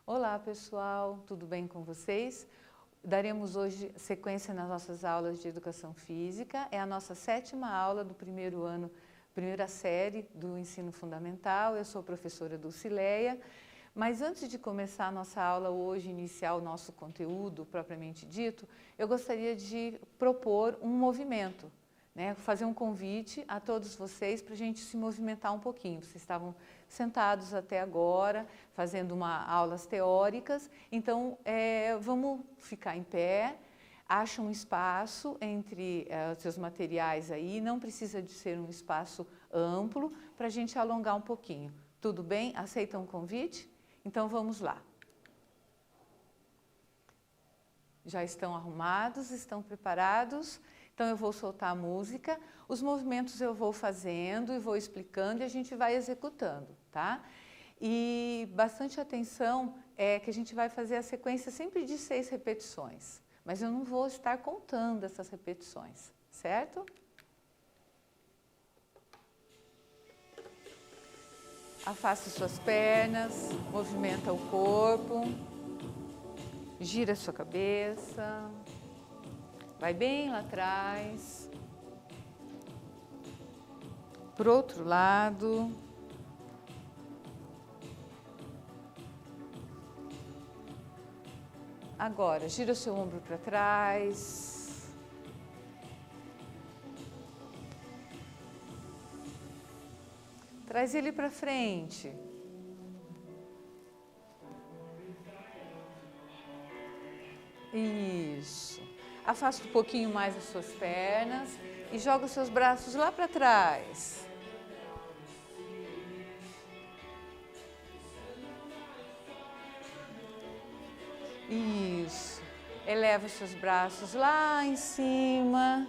Olá pessoal, tudo bem com vocês? Daremos hoje sequência nas nossas aulas de Educação Física. É a nossa 7ª aula do primeiro ano, primeira série do Ensino Fundamental. Eu sou a professora Dulcileia. Mas antes de começar a nossa aula hoje, iniciar o nosso conteúdo propriamente dito, eu gostaria de propor um movimento, né? Fazer um convite a todos vocês para a gente se movimentar um pouquinho. Vocês estavam sentados até agora, fazendo aulas teóricas, então vamos ficar em pé, acha um espaço entre os seus materiais aí, não precisa de ser um espaço amplo para a gente alongar um pouquinho. Tudo bem? Aceitam o convite? Então vamos lá. Já estão arrumados, estão preparados? Então eu vou soltar a música, os movimentos eu vou fazendo e vou explicando e a gente vai executando, tá? E bastante atenção que a gente vai fazer a sequência sempre de 6 repetições, mas eu não vou estar contando essas repetições, certo? Afaste suas pernas, movimenta o corpo, gira sua cabeça. Vai bem lá atrás, para o outro lado. Agora, gira o seu ombro para trás. Traz ele para frente. Isso. Afasta um pouquinho mais as suas pernas e joga os seus braços lá para trás. Isso. Eleva os seus braços lá em cima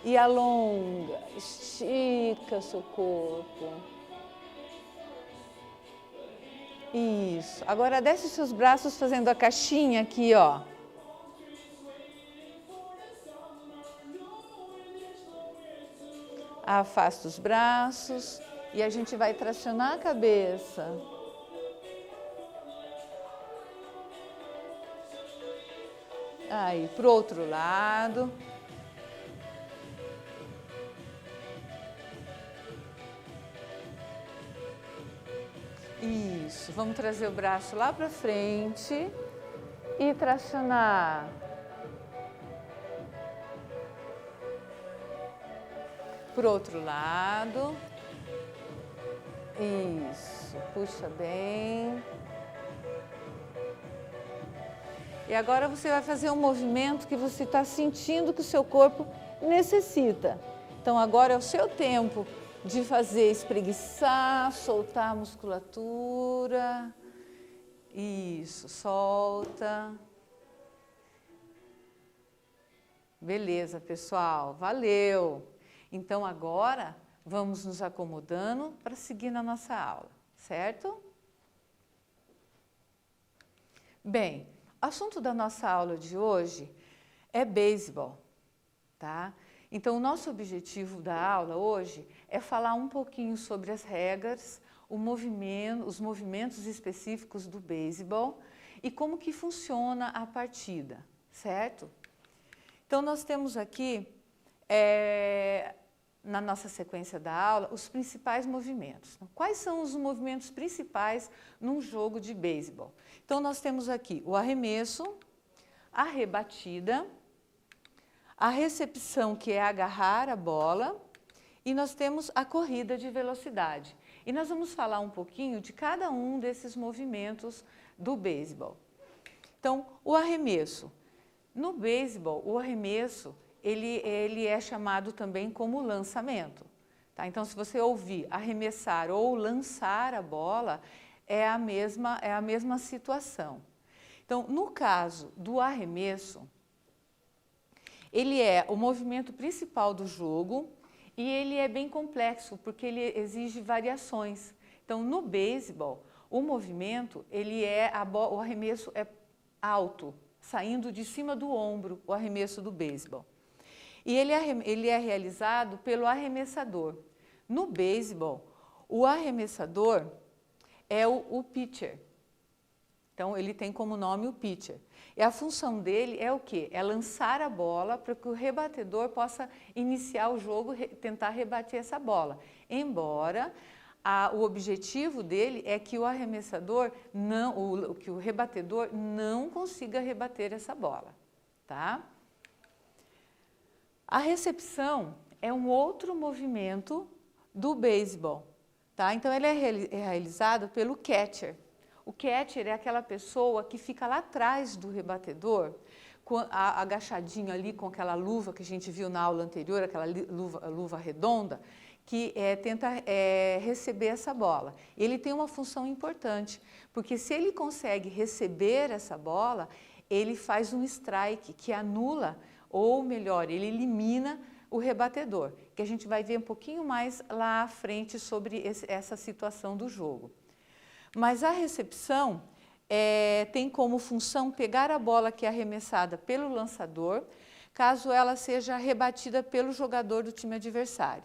e alonga, estica o seu corpo. Isso. Agora desce os seus braços fazendo a caixinha aqui, ó. Afasta os braços e a gente vai tracionar a cabeça. Aí, pro outro lado. Isso, vamos trazer o braço lá para frente e tracionar. Pro outro lado. Isso, puxa bem. E agora você vai fazer um movimento que você está sentindo que o seu corpo necessita. Então agora é o seu tempo de fazer espreguiçar, soltar a musculatura. Isso, solta. Beleza, pessoal, valeu! Então agora vamos nos acomodando para seguir na nossa aula, certo? Bem, o assunto da nossa aula de hoje é beisebol, tá? Então o nosso objetivo da aula hoje é falar um pouquinho sobre as regras, os movimentos específicos do beisebol e como que funciona a partida, certo? Então nós temos aqui na nossa sequência da aula, os principais movimentos. Quais são os movimentos principais num jogo de beisebol? Então, nós temos aqui o arremesso, a rebatida, a recepção, que é agarrar a bola, e nós temos a corrida de velocidade. E nós vamos falar um pouquinho de cada um desses movimentos do beisebol. Então, o arremesso. No beisebol, o arremesso ele é chamado também como lançamento. Tá? Então, se você ouvir arremessar ou lançar a bola, é a mesma situação. Então, no caso do arremesso, ele é o movimento principal do jogo e ele é bem complexo, porque ele exige variações. Então, no beisebol, o movimento, o arremesso é alto, saindo de cima do ombro, o arremesso do beisebol. E ele é realizado pelo arremessador. No beisebol, o arremessador é o pitcher. Então, ele tem como nome o pitcher. E a função dele é o quê? É lançar a bola para que o rebatedor possa iniciar o jogo, tentar rebater essa bola. Embora o objetivo dele é que o arremessador, que o rebatedor não consiga rebater essa bola, tá? A recepção é um outro movimento do beisebol, tá? Então, ele é realizado pelo catcher. O catcher é aquela pessoa que fica lá atrás do rebatedor, agachadinho ali com aquela luva que a gente viu na aula anterior, aquela luva redonda, que tenta receber essa bola. Ele tem uma função importante, porque se ele consegue receber essa bola, ele faz um strike que anula, ou melhor, ele elimina o rebatedor, que a gente vai ver um pouquinho mais lá à frente sobre essa situação do jogo. Mas a recepção tem como função pegar a bola que é arremessada pelo lançador, caso ela seja rebatida pelo jogador do time adversário.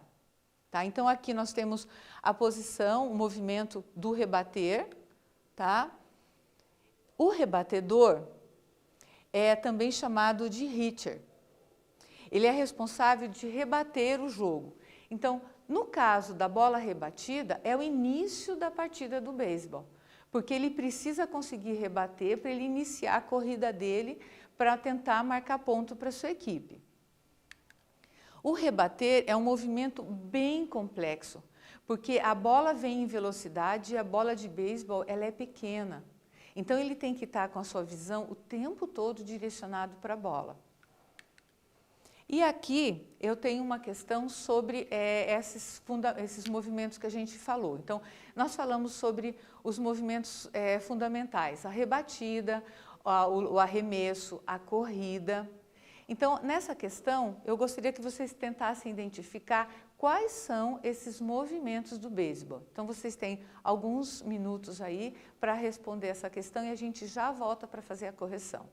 Tá? Então, aqui nós temos a posição, o movimento do rebater. Tá? O rebatedor é também chamado de hitcher. Ele é responsável de rebater o jogo. Então, no caso da bola rebatida, é o início da partida do beisebol, porque ele precisa conseguir rebater para ele iniciar a corrida dele para tentar marcar ponto para a sua equipe. O rebater é um movimento bem complexo, porque a bola vem em velocidade e a bola de beisebol ela é pequena. Então, ele tem que estar com a sua visão o tempo todo direcionado para a bola. E aqui eu tenho uma questão sobre esses movimentos que a gente falou. Então, nós falamos sobre os movimentos fundamentais, a rebatida, o arremesso, a corrida. Então, nessa questão, eu gostaria que vocês tentassem identificar quais são esses movimentos do beisebol. Então, vocês têm alguns minutos aí para responder essa questão e a gente já volta para fazer a correção.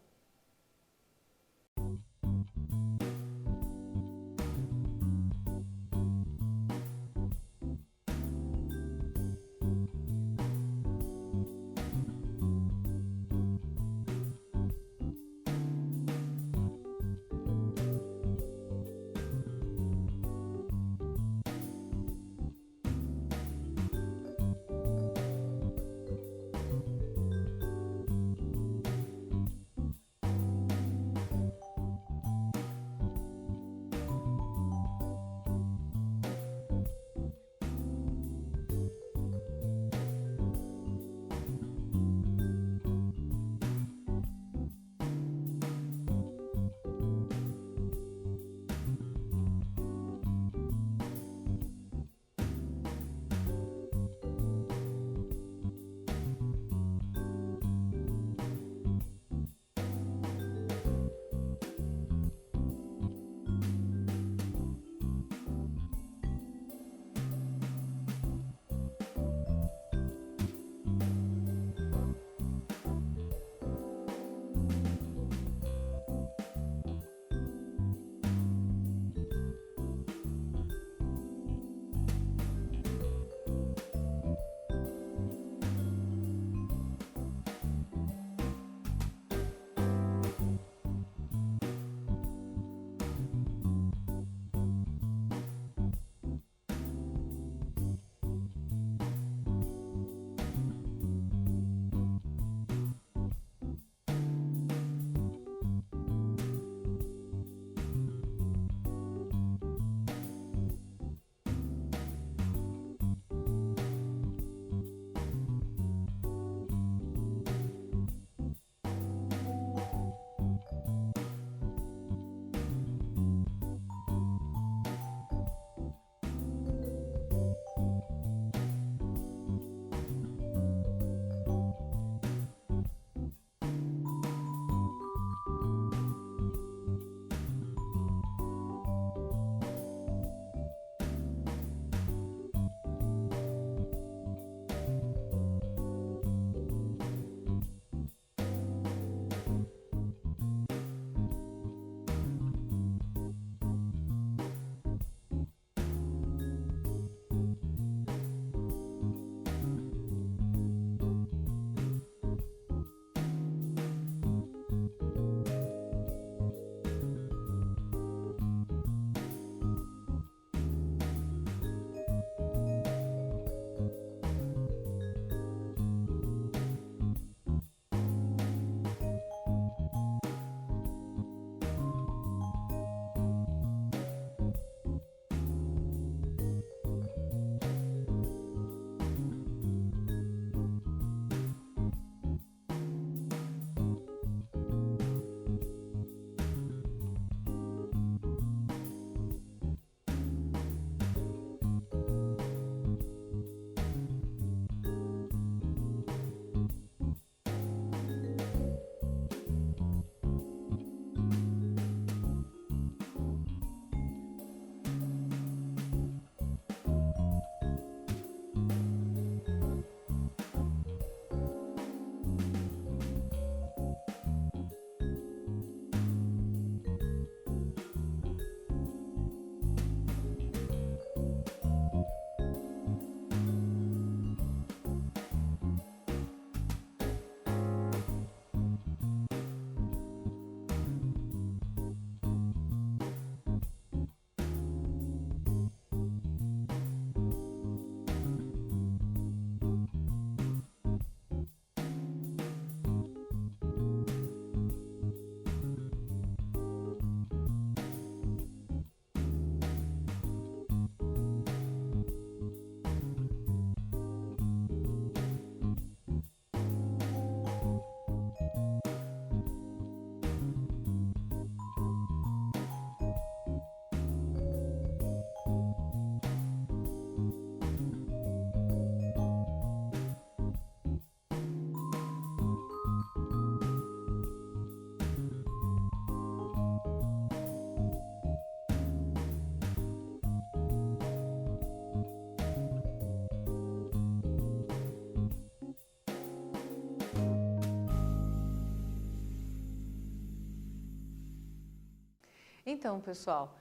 Então, pessoal,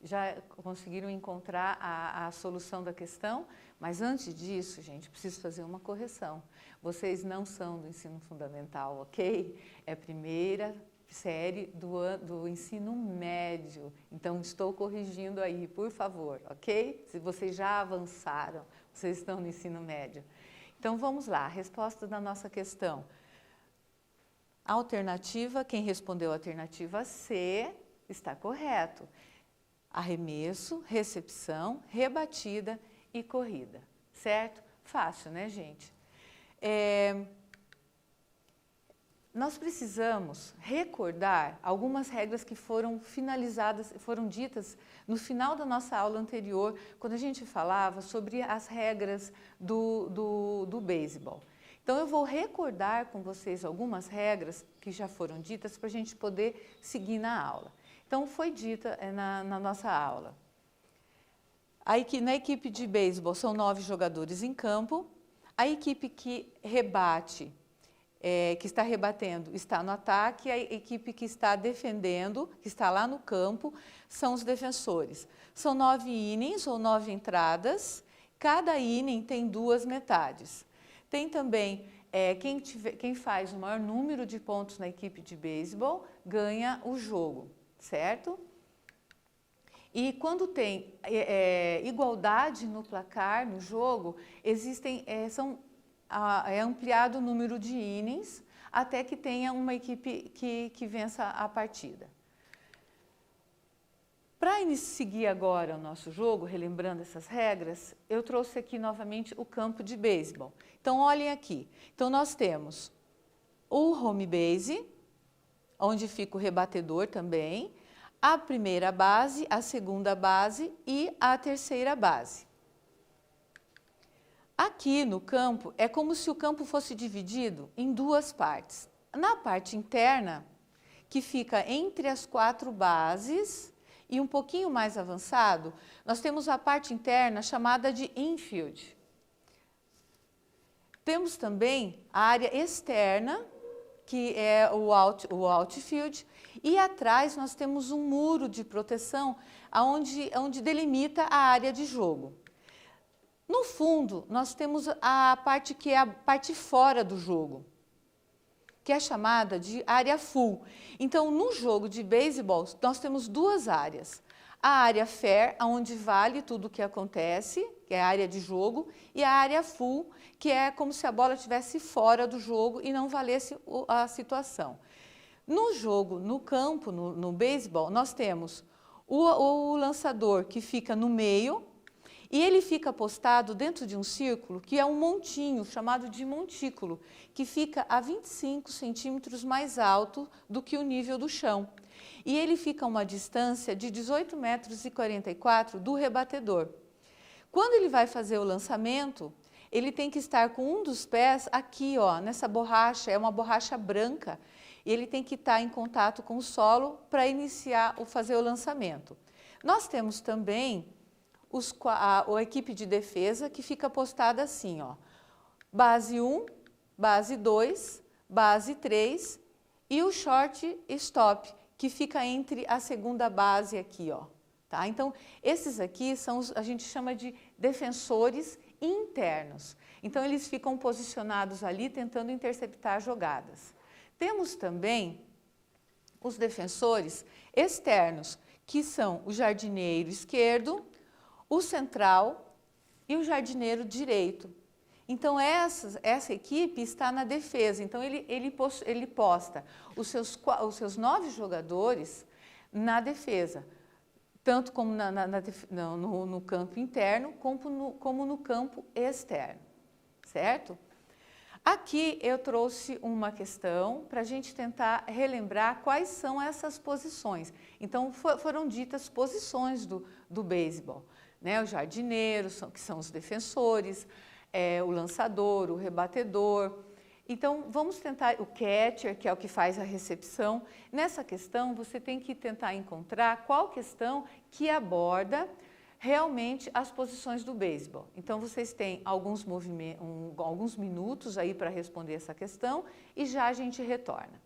já conseguiram encontrar a solução da questão? Mas antes disso, gente, preciso fazer uma correção. Vocês não são do ensino fundamental, ok? É a primeira série do ensino médio. Então, estou corrigindo aí, por favor, ok? Se vocês já avançaram, vocês estão no ensino médio. Então, vamos lá, a resposta da nossa questão. Alternativa, quem respondeu a alternativa C está correto. Arremesso, recepção, rebatida e corrida, certo? Fácil, né, gente? Nós precisamos recordar algumas regras que foram finalizadas, foram ditas no final da nossa aula anterior, quando a gente falava sobre as regras do beisebol. Então, eu vou recordar com vocês algumas regras que já foram ditas para a gente poder seguir na aula. Então, foi dita na nossa aula. Na equipe de beisebol são 9 jogadores em campo. A equipe que rebate, que está rebatendo, está no ataque. A equipe que está defendendo, que está lá no campo, são os defensores. São 9 innings ou 9 entradas. Cada inning tem 2 metades. Tem também quem faz o maior número de pontos na equipe de beisebol ganha o jogo, certo? E quando tem igualdade no placar, no jogo, é ampliado o número de innings até que tenha uma equipe que vença a partida. Para seguir agora o nosso jogo, relembrando essas regras, eu trouxe aqui novamente o campo de beisebol. Então, olhem aqui. Então, nós temos o home base, onde fica o rebatedor também, a primeira base, a segunda base e a terceira base. Aqui no campo, é como se o campo fosse dividido em 2 partes. Na parte interna, que fica entre as 4 bases, e um pouquinho mais avançado, nós temos a parte interna chamada de infield. Temos também a área externa, que é o outfield, e atrás nós temos um muro de proteção onde delimita a área de jogo. No fundo, nós temos a parte que é a parte fora do jogo, que é chamada de área full. Então, no jogo de beisebol, nós temos 2 áreas. A área fair, onde vale tudo o que acontece, que é a área de jogo, e a área full, que é como se a bola estivesse fora do jogo e não valesse a situação. No jogo, no campo, no beisebol, nós temos o lançador que fica no meio, e ele fica postado dentro de um círculo que é um montinho, chamado de montículo, que fica a 25 centímetros mais alto do que o nível do chão. E ele fica a uma distância de 18,44 metros do rebatedor. Quando ele vai fazer o lançamento, ele tem que estar com um dos pés aqui, ó, nessa borracha, é uma borracha branca, e ele tem que estar em contato com o solo para fazer o lançamento. Nós temos também a equipe de defesa que fica postada assim, ó, base 1, base 2, base 3 e o shortstop, que fica entre a segunda base aqui, ó, tá? Então, esses aqui a gente chama de defensores internos. Então, eles ficam posicionados ali tentando interceptar jogadas. Temos também os defensores externos, que são o jardineiro esquerdo, o central e o jardineiro direito. Então, essa equipe está na defesa. Então, ele posta os seus 9 jogadores na defesa, tanto como no campo interno, como no campo externo, certo? Aqui eu trouxe uma questão para a gente tentar relembrar quais são essas posições. Então, foram ditas posições do beisebol, né? O jardineiro, que são os defensores, o lançador, o rebatedor. Então, vamos tentar, o catcher, que é o que faz a recepção. Nessa questão, você tem que tentar encontrar qual questão que aborda realmente as posições do beisebol. Então, vocês têm alguns minutos aí para responder essa questão e já a gente retorna.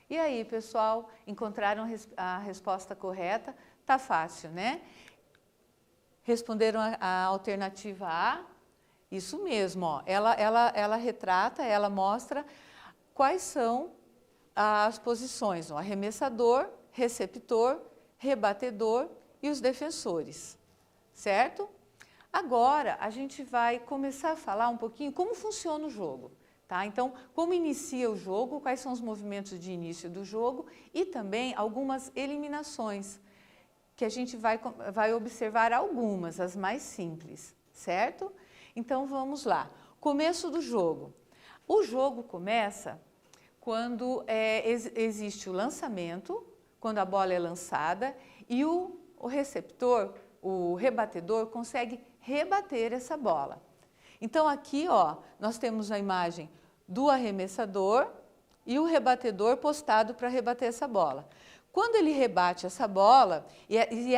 E aí, pessoal, encontraram a resposta correta? Tá fácil, né? Responderam a alternativa A? Isso mesmo, ó. Ela retrata, ela mostra quais são as posições, o arremessador, receptor, rebatedor e os defensores, certo? Agora, a gente vai começar a falar um pouquinho como funciona o jogo, tá? Então, como inicia o jogo, quais são os movimentos de início do jogo e também algumas eliminações, que a gente vai observar algumas, as mais simples, certo? Então, vamos lá. Começo do jogo. O jogo começa quando existe o lançamento, quando a bola é lançada e o receptor, o rebatedor, consegue rebater essa bola. Então, aqui, ó, nós temos a imagem do arremessador e o rebatedor postado para rebater essa bola. Quando ele rebate essa bola, e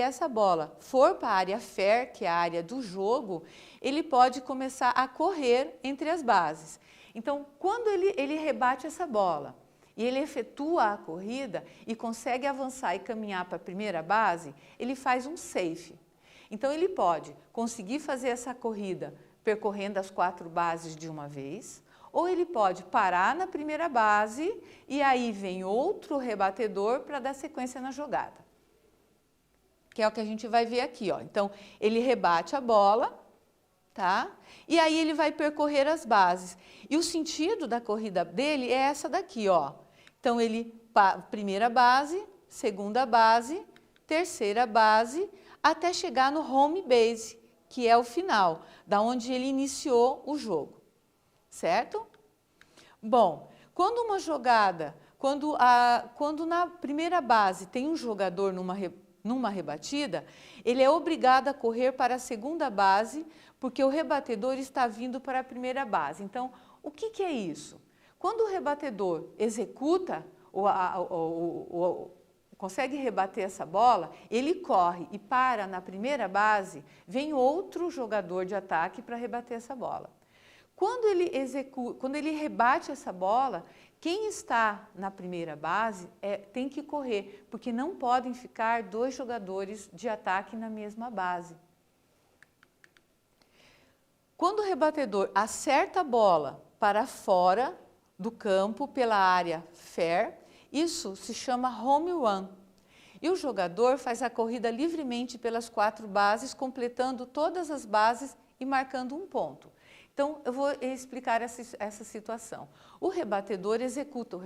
essa bola for para a área fair, que é a área do jogo, ele pode começar a correr entre as bases. Então, quando ele rebate essa bola e ele efetua a corrida e consegue avançar e caminhar para a primeira base, ele faz um safe. Então, ele pode conseguir fazer essa corrida percorrendo as 4 bases de uma vez, ou ele pode parar na primeira base e aí vem outro rebatedor para dar sequência na jogada. Que é o que a gente vai ver aqui, ó. Então, ele rebate a bola, tá? E aí ele vai percorrer as bases. E o sentido da corrida dele é essa daqui, ó. Então, primeira base, segunda base, terceira base, até chegar no home base, que é o final, da onde ele iniciou o jogo. Certo? Bom, quando uma jogada, quando na primeira base tem um jogador numa rebatida, ele é obrigado a correr para a segunda base, porque o rebatedor está vindo para a primeira base. Então, o que é isso? Quando o rebatedor executa, consegue rebater essa bola, ele corre e para na primeira base, vem outro jogador de ataque para rebater essa bola. Quando ele rebate essa bola, quem está na primeira base tem que correr, porque não podem ficar 2 jogadores de ataque na mesma base. Quando o rebatedor acerta a bola para fora do campo pela área fair, isso se chama home run. E o jogador faz a corrida livremente pelas 4 bases, completando todas as bases e marcando um ponto. Então, eu vou explicar essa situação. O rebatedor executa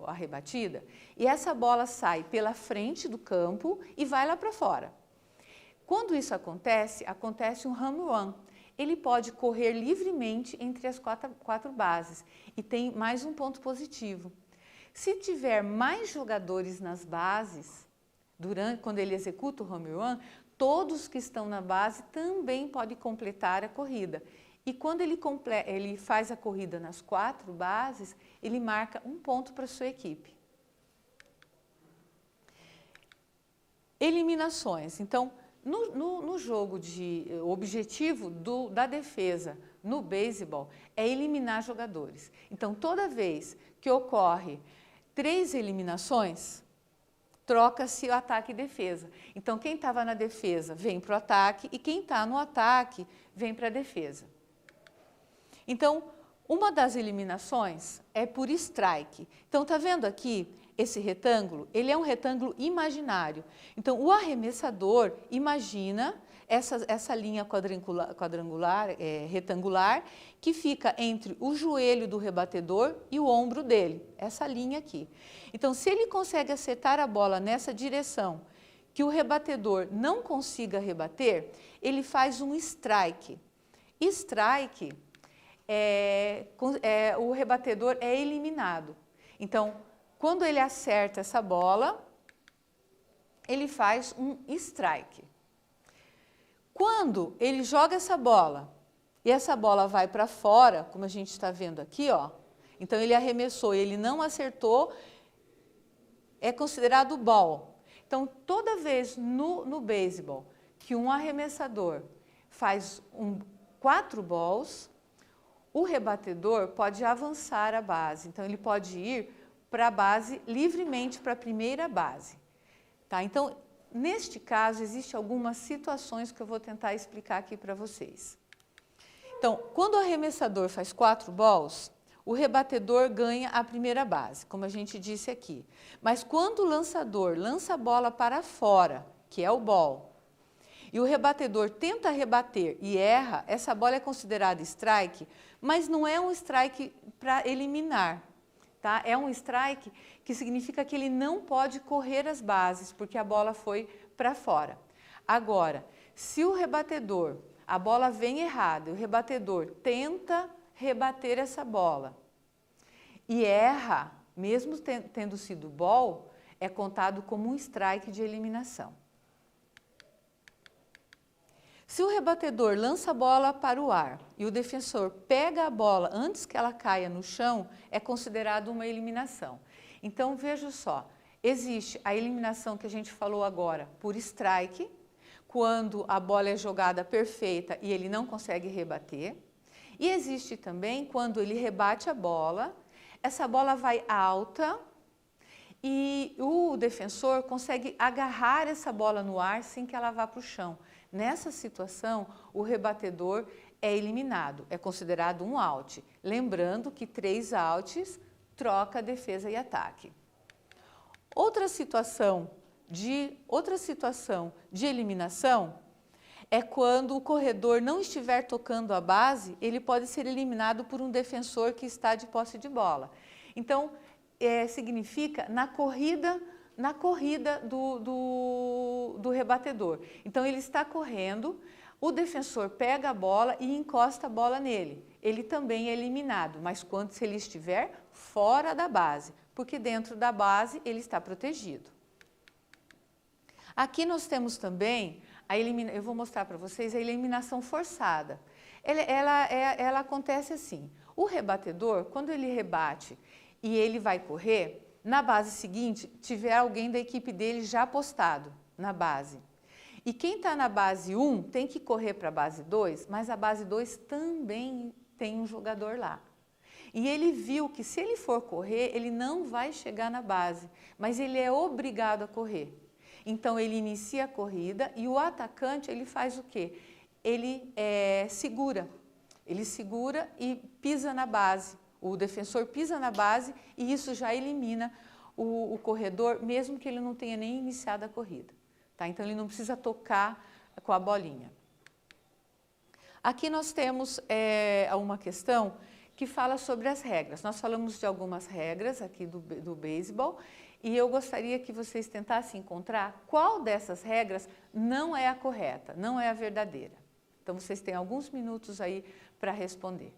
a rebatida e essa bola sai pela frente do campo e vai lá para fora. Quando isso acontece um home run. Ele pode correr livremente entre as 4 bases e tem mais um ponto positivo. Se tiver mais jogadores nas bases, quando ele executa o home run, todos que estão na base também podem completar a corrida. E quando ele faz a corrida nas 4 bases, ele marca um ponto para a sua equipe. Eliminações. Então, no jogo o objetivo da defesa no beisebol é eliminar jogadores. Então, toda vez que ocorre 3 eliminações, troca-se o ataque e defesa. Então, quem estava na defesa vem para o ataque e quem está no ataque vem para a defesa. Então, uma das eliminações é por strike. Então, está vendo aqui esse retângulo? Ele é um retângulo imaginário. Então, o arremessador imagina essa linha retangular, que fica entre o joelho do rebatedor e o ombro dele, essa linha aqui. Então, se ele consegue acertar a bola nessa direção, que o rebatedor não consiga rebater, ele faz um strike. Strike, o rebatedor é eliminado. Então, quando ele acerta essa bola, ele faz um strike. Quando ele joga essa bola e essa bola vai para fora, como a gente está vendo aqui, ó, então ele arremessou e ele não acertou, é considerado ball. Então, toda vez no beisebol que um arremessador faz 4 balls, o rebatedor pode avançar a base. Então, ele pode ir para a base, livremente para a primeira base. Tá? Então, neste caso, existem algumas situações que eu vou tentar explicar aqui para vocês. Então, quando o arremessador faz 4 balls, o rebatedor ganha a primeira base, como a gente disse aqui. Mas quando o lançador lança a bola para fora, que é o ball, e o rebatedor tenta rebater e erra, essa bola é considerada strike, mas não é um strike para eliminar. Tá? É um strike que significa que ele não pode correr as bases, porque a bola foi para fora. Agora, se o rebatedor, a bola vem errada, e o rebatedor tenta rebater essa bola e erra, mesmo tendo sido ball, é contado como um strike de eliminação. Se o rebatedor lança a bola para o ar e o defensor pega a bola antes que ela caia no chão, é considerado uma eliminação. Então, veja só, existe a eliminação que a gente falou agora por strike, quando a bola é jogada perfeita e ele não consegue rebater. E existe também quando ele rebate a bola, essa bola vai alta e o defensor consegue agarrar essa bola no ar sem que ela vá para o chão. Nessa situação, o rebatedor é eliminado, é considerado um out. Lembrando que 3 outs troca defesa e ataque. Outra situação de eliminação é quando o corredor não estiver tocando a base, ele pode ser eliminado por um defensor que está de posse de bola. Então, significa na corrida do rebatedor. Então, ele está correndo, o defensor pega a bola e encosta a bola nele. Ele também é eliminado, mas quando se ele estiver fora da base, porque dentro da base ele está protegido. Aqui nós temos também, eu vou mostrar para vocês a eliminação forçada. Ela acontece assim, o rebatedor, quando ele rebate e ele vai correr, na base seguinte, tiver alguém da equipe dele já apostado na base. E quem está na base 1 tem que correr para a base 2, mas a base 2 também tem um jogador lá. E ele viu que se ele for correr, ele não vai chegar na base, mas ele é obrigado a correr. Então, ele inicia a corrida e o atacante, ele faz o quê? Ele segura e pisa na base. O defensor pisa na base e isso já elimina o corredor, mesmo que ele não tenha nem iniciado a corrida. Tá? Então, ele não precisa tocar com a bolinha. Aqui nós temos uma questão que fala sobre as regras. Nós falamos de algumas regras aqui do beisebol e eu gostaria que vocês tentassem encontrar qual dessas regras não é a correta, não é a verdadeira. Então, vocês têm alguns minutos aí para responder.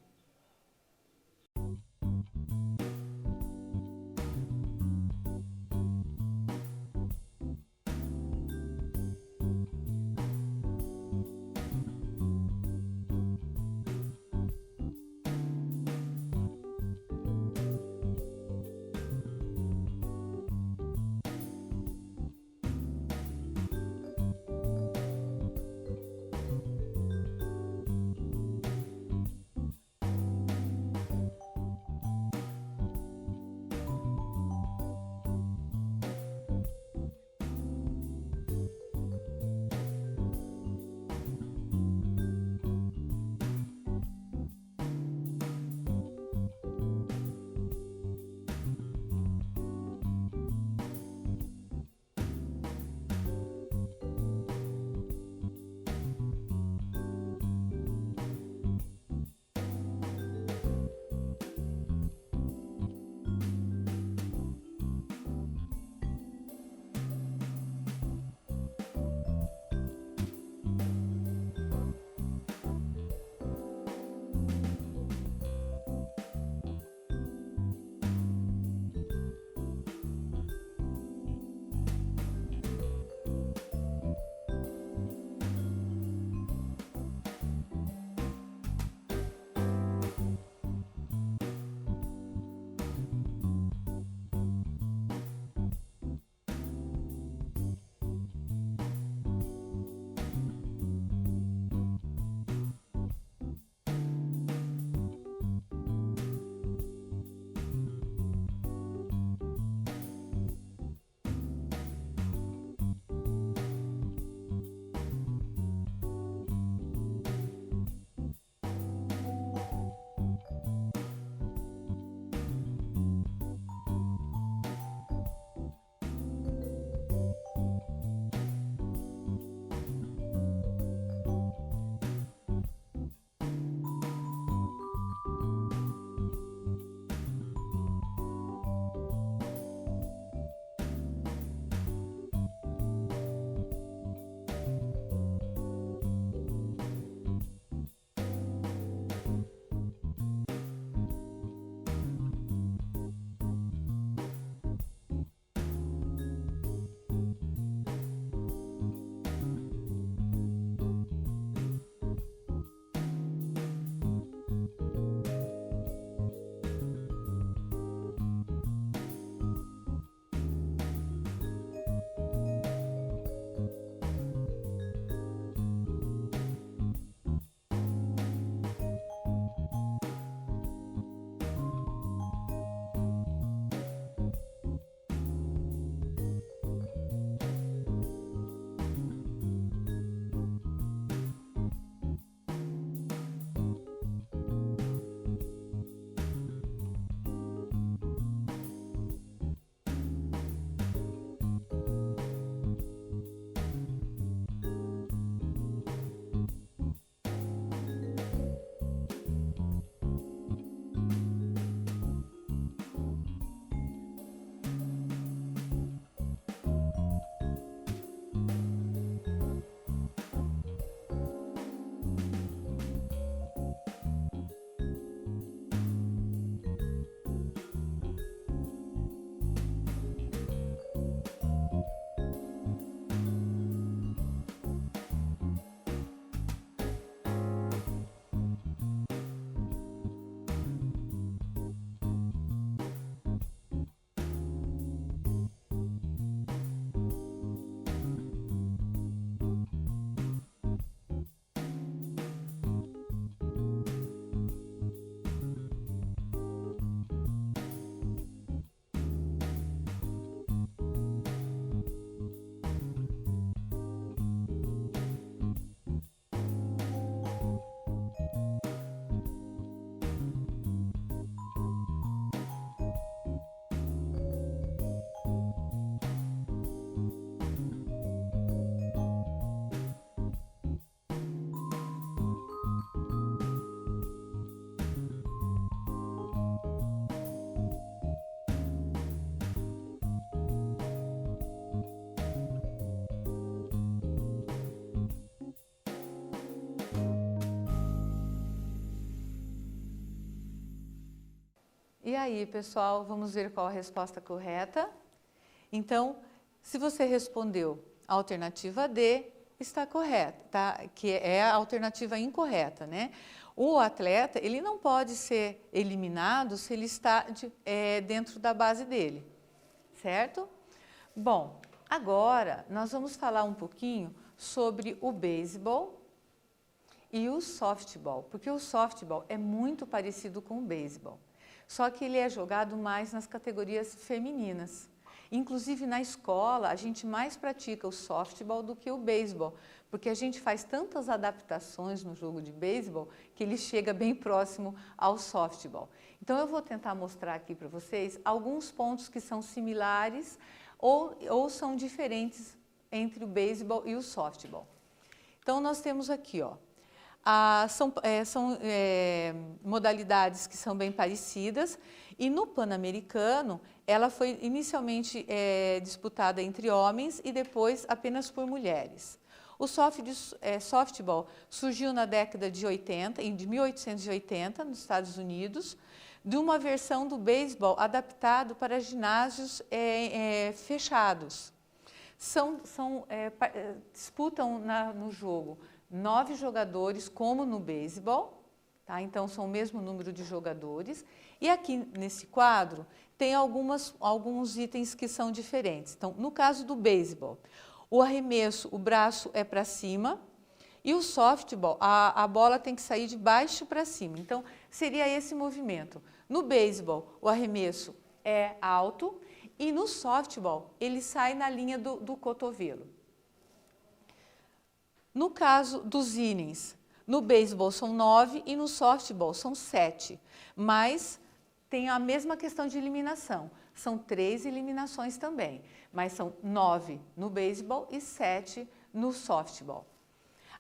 E aí, pessoal, vamos ver qual a resposta correta? Então, se você respondeu a alternativa D, está correta, tá? Que é a alternativa incorreta, né? O atleta, ele não pode ser eliminado se ele está dentro da base dele, certo? Bom, agora nós vamos falar um pouquinho sobre o beisebol e o softball, porque o softball é muito parecido com o beisebol, só que ele é jogado mais nas categorias femininas. Inclusive na escola a gente mais pratica o softball do que o beisebol, porque a gente faz tantas adaptações no jogo de beisebol que ele chega bem próximo ao softball. Então eu vou tentar mostrar aqui para vocês alguns pontos que são similares ou são diferentes entre o beisebol e o softball. Então nós temos aqui, ó, são modalidades que são bem parecidas, e no Pan-Americano ela foi inicialmente disputada entre homens e depois apenas por mulheres. O softball surgiu na década de 1880, nos Estados Unidos, de uma versão do beisebol adaptado para ginásios fechados. Disputam no jogo 9 jogadores, como no beisebol, tá? Então são o mesmo número de jogadores. E aqui nesse quadro tem alguns itens que são diferentes. Então, no caso do beisebol, o arremesso, o braço é para cima, e o softball, a bola tem que sair de baixo para cima. Então, seria esse movimento. No beisebol, o arremesso é alto, e no softball, ele sai na linha do cotovelo. No caso dos innings, no beisebol são 9 e no softball são 7, mas tem a mesma questão de eliminação. São 3 eliminações também, mas são 9 no beisebol e 7 no softball.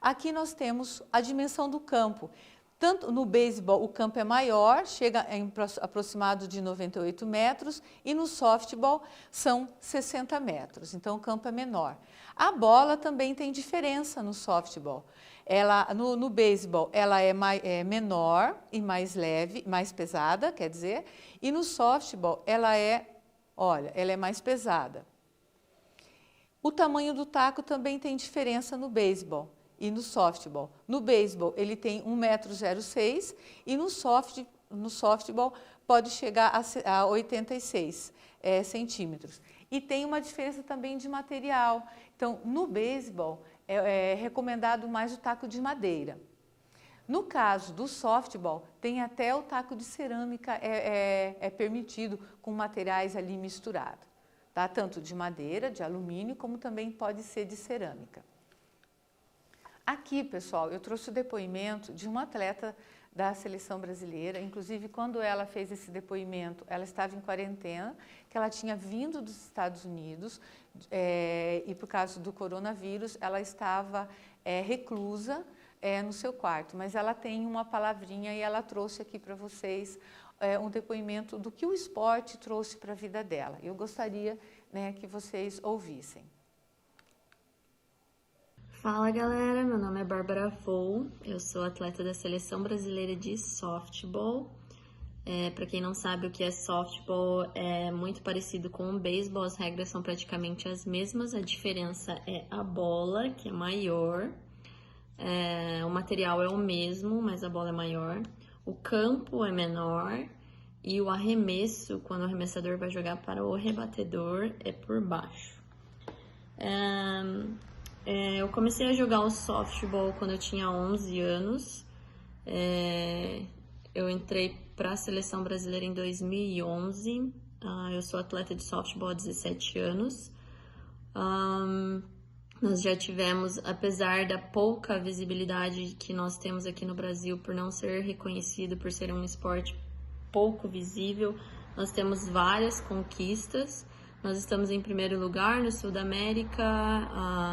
Aqui nós temos a dimensão do campo. Tanto no beisebol o campo é maior, chega em aproximado de 98 metros, e no softball são 60 metros, então o campo é menor. A bola também tem diferença no softball. No beisebol ela é menor e mais leve, mais pesada, quer dizer, e no softball ela é mais pesada. O tamanho do taco também tem diferença no beisebol e no softball. No beisebol ele tem 1,06 m e no softball pode chegar a 86 centímetros. E tem uma diferença também de material. Então, no beisebol é recomendado mais o taco de madeira. No caso do softball, tem até o taco de cerâmica permitido com materiais ali misturados, tá? Tanto de madeira, de alumínio, como também pode ser de cerâmica. Aqui, pessoal, eu trouxe o depoimento de uma atleta da seleção brasileira. Inclusive, quando ela fez esse depoimento, ela estava em quarentena, que ela tinha vindo dos Estados Unidos e por causa do coronavírus, ela estava reclusa no seu quarto. Mas ela tem uma palavrinha e ela trouxe aqui para vocês um depoimento do que o esporte trouxe para a vida dela. Eu gostaria, né, que vocês ouvissem. Fala galera, meu nome é Bárbara Fou, eu sou atleta da Seleção Brasileira de Softball. Para quem não sabe o que é softball, é muito parecido com o beisebol, as regras são praticamente as mesmas, a diferença é a bola, que é maior, o material é o mesmo, mas a bola é maior, o campo é menor e o arremesso, quando o arremessador vai jogar para o rebatedor, é por baixo. Eu comecei a jogar o softball quando eu tinha 11 anos. Eu entrei para a seleção brasileira em 2011. Eu sou atleta de softball há 17 anos. Nós já tivemos, apesar da pouca visibilidade que nós temos aqui no Brasil, por não ser reconhecido, por ser um esporte pouco visível, nós temos várias conquistas. Nós estamos em primeiro lugar no Sul da América,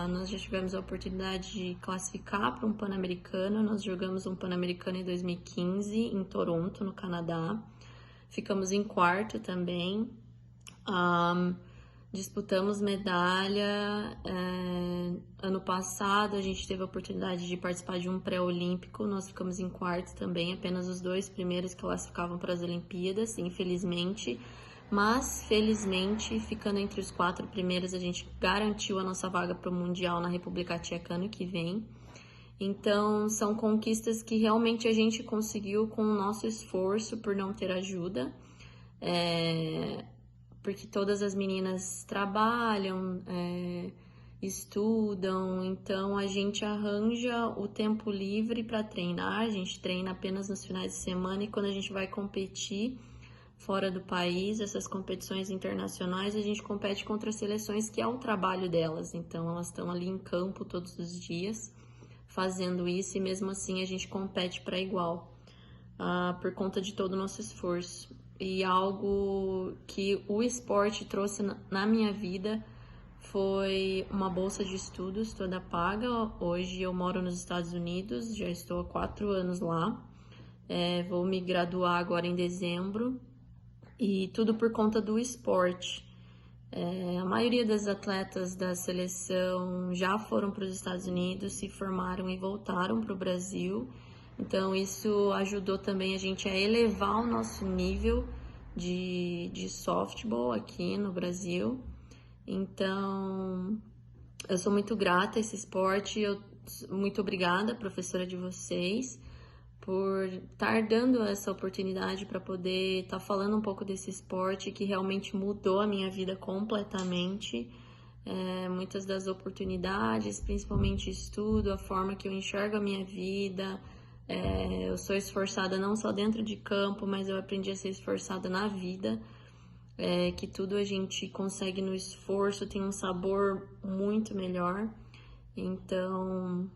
nós já tivemos a oportunidade de classificar para um Pan-Americano, nós jogamos um Pan-Americano em 2015 em Toronto, no Canadá, ficamos em quarto também, disputamos medalha, ano ano passado a gente teve a oportunidade de participar de um pré-olímpico, nós ficamos em quarto também, apenas os 2 primeiros que classificavam para as Olimpíadas, infelizmente. Mas, felizmente, ficando entre os 4 primeiros, a gente garantiu a nossa vaga para o Mundial na República Tcheca ano que vem. Então, são conquistas que realmente a gente conseguiu com o nosso esforço por não ter ajuda. Porque todas as meninas trabalham, estudam, então a gente arranja o tempo livre para treinar, a gente treina apenas nos finais de semana e quando a gente vai competir fora do país, essas competições internacionais, a gente compete contra seleções que é o trabalho delas, então elas estão ali em campo todos os dias fazendo isso e mesmo assim a gente compete para igual, por conta de todo o nosso esforço. E algo que o esporte trouxe na minha vida foi uma bolsa de estudos toda paga. Hoje eu moro nos Estados Unidos, já estou há 4 anos lá, vou me graduar agora em dezembro e tudo por conta do esporte. A maioria das atletas da seleção já foram para os Estados Unidos, se formaram e voltaram para o Brasil. Então, isso ajudou também a gente a elevar o nosso nível de softball aqui no Brasil. Então, eu sou muito grata a esse esporte. Muito obrigada, professora de vocês, por estar dando essa oportunidade para poder estar falando um pouco desse esporte que realmente mudou a minha vida completamente. Muitas das oportunidades, principalmente estudo, a forma que eu enxergo a minha vida. Eu sou esforçada não só dentro de campo, mas eu aprendi a ser esforçada na vida, que tudo a gente consegue no esforço, tem um sabor muito melhor. Então,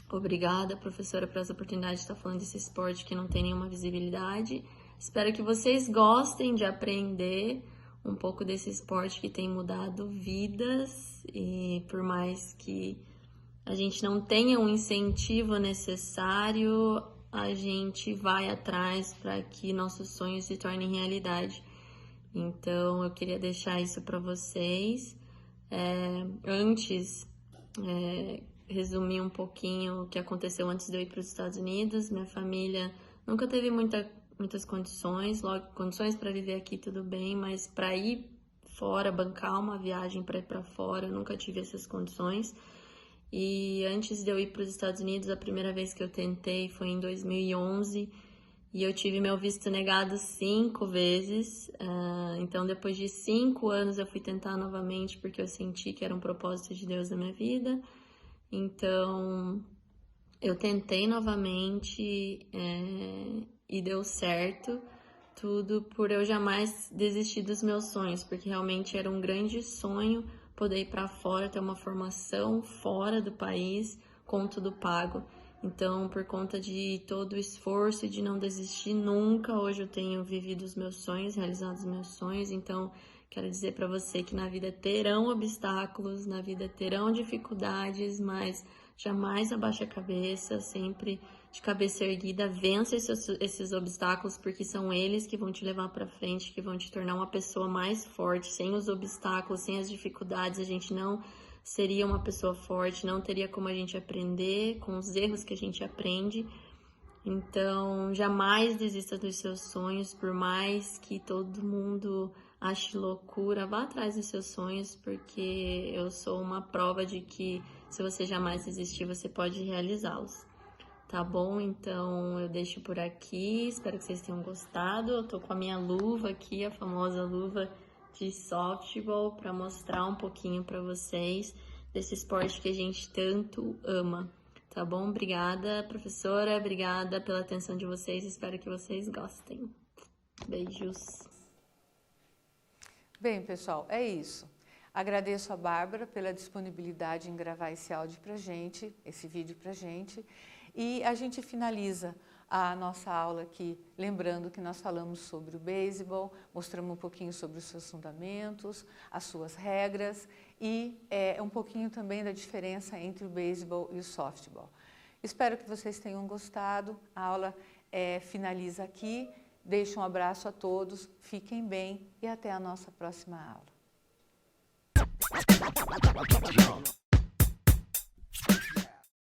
obrigada, professora, por essa oportunidade de estar falando desse esporte que não tem nenhuma visibilidade. Espero que vocês gostem de aprender um pouco desse esporte que tem mudado vidas e por mais que a gente não tenha um incentivo necessário, a gente vai atrás para que nossos sonhos se tornem realidade. Então, eu queria deixar isso para vocês. Antes, resumir um pouquinho o que aconteceu antes de eu ir para os Estados Unidos. Minha família nunca teve muitas condições, logo condições para viver aqui tudo bem, mas para ir fora, bancar uma viagem para ir para fora, eu nunca tive essas condições. E antes de eu ir para os Estados Unidos, a primeira vez que eu tentei foi em 2011 e eu tive meu visto negado 5 vezes. Então, depois de 5 anos, eu fui tentar novamente porque eu senti que era um propósito de Deus na minha vida. Então, eu tentei novamente e deu certo. Tudo por eu jamais desistir dos meus sonhos, porque realmente era um grande sonho poder ir para fora, ter uma formação fora do país, com tudo pago. Então, por conta de todo o esforço e de não desistir nunca, hoje eu tenho vivido os meus sonhos, realizado os meus sonhos. Então, quero dizer para você que na vida terão obstáculos, na vida terão dificuldades, mas jamais abaixe a cabeça, sempre de cabeça erguida, vença esses obstáculos, porque são eles que vão te levar para frente, que vão te tornar uma pessoa mais forte. Sem os obstáculos, sem as dificuldades, a gente não seria uma pessoa forte, não teria como a gente aprender com os erros que a gente aprende. Então, jamais desista dos seus sonhos, por mais que todo mundo ache loucura, vá atrás dos seus sonhos, porque eu sou uma prova de que se você jamais desistir, você pode realizá-los. Tá bom? Então, eu deixo por aqui, espero que vocês tenham gostado. Eu tô com a minha luva aqui, a famosa luva de softball, para mostrar um pouquinho para vocês desse esporte que a gente tanto ama. Tá bom? Obrigada, professora. Obrigada pela atenção de vocês. Espero que vocês gostem. Beijos. Bem, pessoal, é isso. Agradeço a Bárbara pela disponibilidade em gravar esse áudio pra gente, esse vídeo pra gente. E a gente finaliza a nossa aula aqui, lembrando que nós falamos sobre o beisebol, mostramos um pouquinho sobre os seus fundamentos, as suas regras e um pouquinho também da diferença entre o beisebol e o softball. Espero que vocês tenham gostado. A aula finaliza aqui. Deixo um abraço a todos, fiquem bem e até a nossa próxima aula.